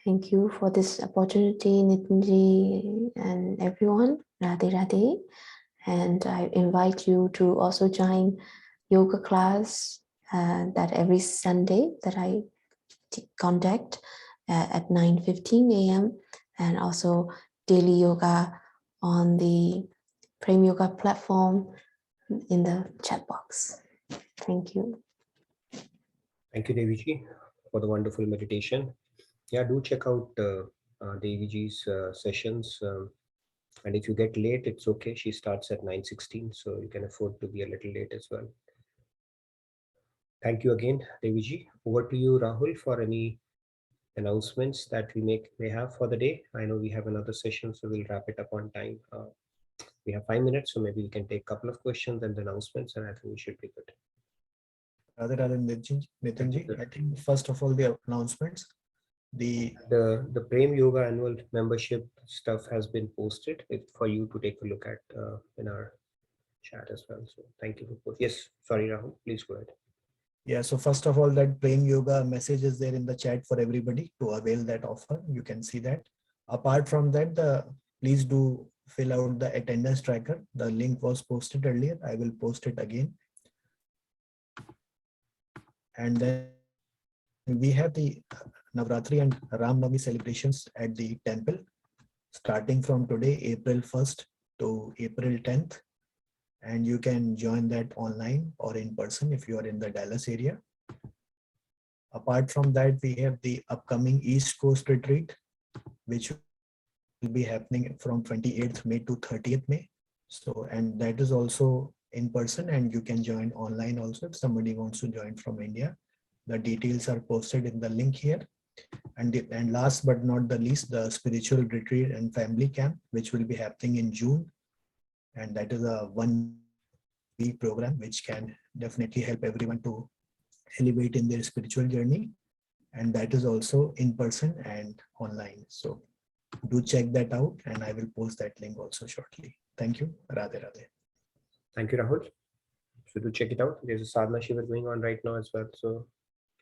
Thank you for this opportunity, Nitinji and everyone. Radhe Radhe. And I invite you to also join yoga class that every Sunday that I conduct at 9:15 a.m. and also daily yoga on the Prem Yoga platform in the chat box. Thank you. Thank you, Deviji, for the wonderful meditation. Yeah, do check out Deviji's sessions. And if you get late, it's okay. She starts at 9:16, so you can afford to be a little late as well. Thank you again, Deviji. Over to you, Rahul, for any announcements that we may have for the day. I know we have another session, so we'll wrap it up on time. We have 5 minutes, so maybe we can take a couple of questions and announcements, and I think we should be good. Rather than Nitinji, I think first of all the announcements. The Prem Yoga annual membership stuff has been posted for you to take a look at in our chat as well. So thank you for yes. Sorry, Rahul. Please go ahead. Yeah, so first of all, that Prem Yoga message is there in the chat for everybody to avail that offer. You can see that. Apart from that, please do fill out the attendance tracker. The link was posted earlier. I will post it again. And then we have the Navratri and Ram Navami celebrations at the temple, starting from today, April 1st to April 10th. And you can join that online or in person if you are in the Dallas area. Apart from that, we have the upcoming East Coast retreat, which will be happening from 28th May to 30th May. So, and that is also in person, and you can join online also if somebody wants to join from India. The details are posted in the link here. And last but not the least, the spiritual retreat and family camp, which will be happening in June. And that is a 1-week program, which can definitely help everyone to elevate in their spiritual journey. And that is also in person and online. So do check that out, and I will post that link also shortly. Thank you. Radhe Radhe. Thank you, Rahul. So do check it out. There's a sadhana shiva going on right now as well. So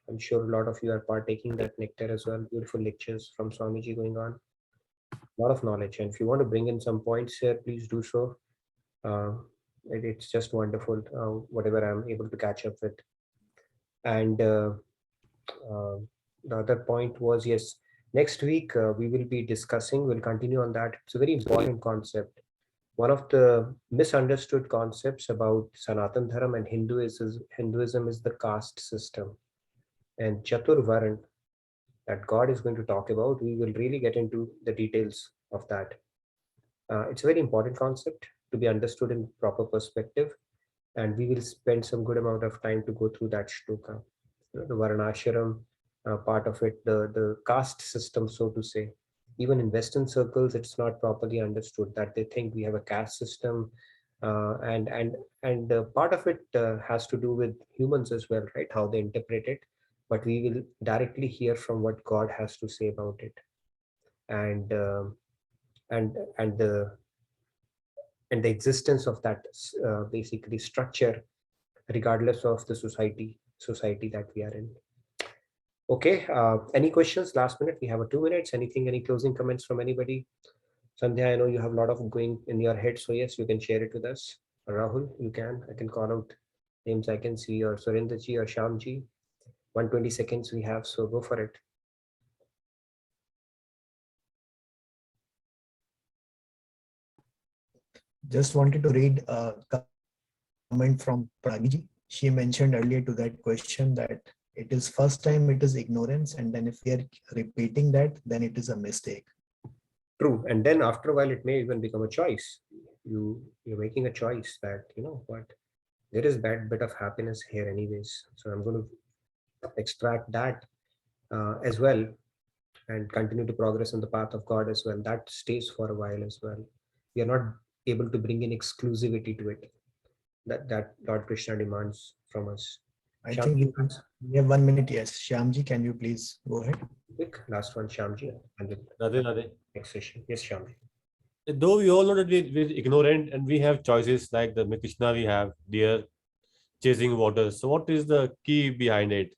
I'm sure a lot of you are partaking that nectar as well. Beautiful lectures from Swamiji going on. A lot of knowledge. And if you want to bring in some points here, please do so. It's just wonderful, whatever I'm able to catch up with. And the other point was, yes, next week we will be discussing, we'll continue on that. It's a very important concept. One of the misunderstood concepts about Sanatan Dharam and Hinduism is the caste system. And Chatur Varan, that God is going to talk about, we will really get into the details of that. It's a very important concept to be understood in proper perspective, and we will spend some good amount of time to go through that shloka. The Varanashram part of it, the caste system, so to say. Even in Western circles, it's not properly understood that they think we have a caste system, and part of it has to do with humans as well, right? How they interpret it. But we will directly hear from what God has to say about it, and the and the existence of that basically structure, regardless of the society that we are in. Okay, any questions? Last minute, we have a 2 minutes. Anything, any closing comments from anybody? Sandhya, I know you have a lot of going in your head, so yes, you can share it with us. Rahul, you can. I can call out names I can see, or Surendraji or Shyamji. 120 seconds we have, so go for it. Just wanted to read a comment from Pragiji. She mentioned earlier to that question that it is first time it is ignorance, and then if we are repeating that, then it is a mistake. True, and then after a while, it may even become a choice. You're making a choice that, you know what, there is that bit of happiness here anyways, so I'm going to extract that as well, and continue to progress on the path of God as well. That stays for a while as well. We are not able to bring in exclusivity to it that Lord Krishna demands from us. I Shyamji, think we have 1 minute. Yes, Shyamji, can you please go ahead? quick last one, Shyamji, and the Radhe. next session. Yes, Shyamji. Though we all know that we're ignorant and we have choices like the Krishna, we have deer chasing water. So what is the key behind it?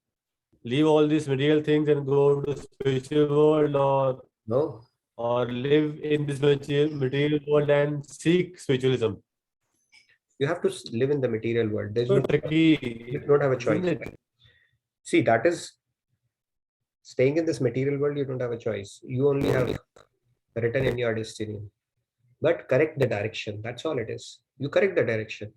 Leave all these material things and go to spiritual world, or No, or live in this material world and seek spiritualism? you have to live in the material world. There's So no, tricky, you don't have a choice. isn't it? See, that is staying in this material world. You don't have a choice. You only have written in your destiny. But correct the direction. That's all it is. You correct the direction.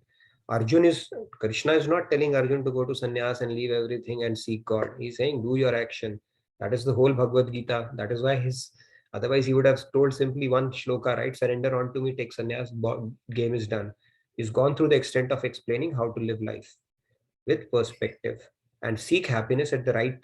Krishna is not telling Arjun to go to sannyas and leave everything and seek God. He's saying, do your action. That is the whole Bhagavad Gita. That is why otherwise he would have told simply one shloka, right? Surrender unto me, take sannyas, game is done. He's gone through the extent of explaining how to live life with perspective and seek happiness at the right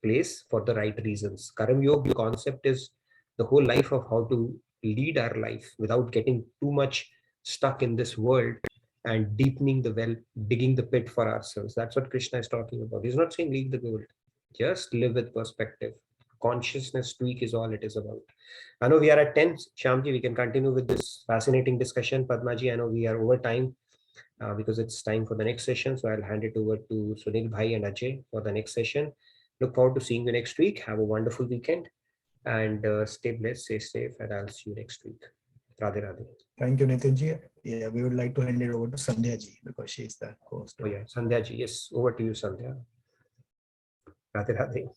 place for the right reasons. Karam Yoga concept is the whole life of how to lead our life without getting too much stuck in this world and deepening the well, digging the pit for ourselves. That's what Krishna is talking about. He's not saying leave the world, just live with perspective. Consciousness tweak is all it is about. I know we are at 10. Shyamji, we can continue with this fascinating discussion. Padmaji, I know we are over time because it's time for the next session. So I'll hand it over to Sunil Bhai and Ajay for the next session. Look forward to seeing you next week. Have a wonderful weekend and stay blessed, stay safe, and I'll see you next week. Radhe Radhe. Thank you, Nitinji. Yeah, we would like to hand it over to Sandhya ji because she is the host. Oh yeah, Sandhya ji. Yes, over to you, Sandhya. Radhe Radhe.